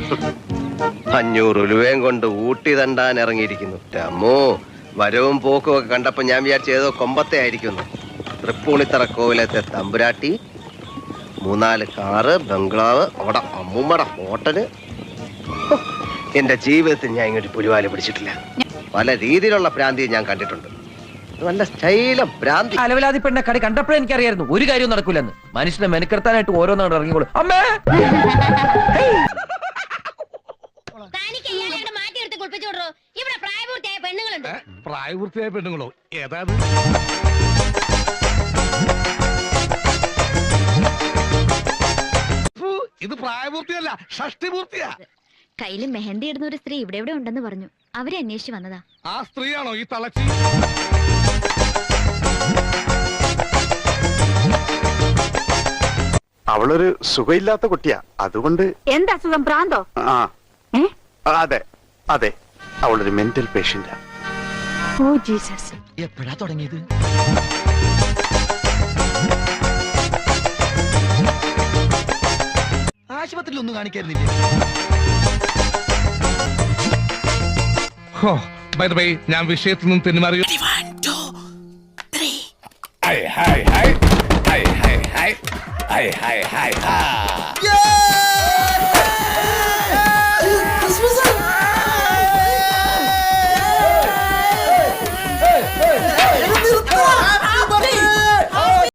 500 ഉലുവയും കൊണ്ട് ഊട്ടി തണ്ടാൻ ഇറങ്ങിയിരിക്കുന്നു. അമ്മോ, വരവും പോക്കും ഒക്കെ കണ്ടപ്പോ ഞാൻ വിചാരിച്ച ഏതോ കൊമ്പത്തെ ആയിരിക്കുന്നു. തൃപ്പൂണിത്തറ കോവിലത്തെ തമ്പുരാട്ടി, 3-4 കാറ്, ബംഗ്ലാവ്, അവിടെ അമ്മൂമ്മയുടെ ഹോട്ടല്. എന്റെ ജീവിതത്തിൽ ഞാൻ ഇങ്ങോട്ട് പുലിവാല് പിടിച്ചിട്ടില്ല. പല രീതിയിലുള്ള ഭ്രാന്തിയും ഞാൻ കണ്ടിട്ടുണ്ട്. നല്ല സ്റ്റൈല ഭ്രാന്തി. അലവലാതി പെണ്ണ കടി കണ്ടപ്പോഴേ എനിക്കറിയായിരുന്നു ഒരു കാര്യവും നടക്കൂലെന്ന്. മനുഷ്യനെ മെനക്കെടുത്താനായിട്ട് ഓരോന്നാണ് ഇറങ്ങിക്കോളൂ. അമ്മേ, പ്രായപൂർത്തിയായ പെണ്ണുങ്ങളോ? ഏതാണ്? ഇത് പ്രായപൂർത്തിയല്ല, ഷഷ്ടിപൂർത്തിയാ. കയ്യില് മെഹന്തി ഇടുന്ന ഒരു സ്ത്രീ ഇവിടെ ഇവിടെ ഉണ്ടെന്ന് പറഞ്ഞു. അവരെ അന്വേഷിച്ച് വന്നതാ. ആ സ്ത്രീയാണോ ഈ തളച്ചി? അവളൊരു സുഖമില്ലാത്ത കുട്ടിയാ, അതുകൊണ്ട്. എന്താ സുഖം? പ്രാന്തോ? അതെ അതെ, അവളൊരു മെന്റൽ പേഷ്യന്റാ. Oh Jesus. എപ്പോഴാ തുടങ്ങിയത്? ആശുപത്രിയിൽ ഒന്നും കാണിക്കായിരുന്നില്ലേ? ഞാൻ വിഷയത്തിൽ നിന്നും തെന്നുമാറി. Hey, hey, hey, hey, hey, hey, hey, hey, hey, hey.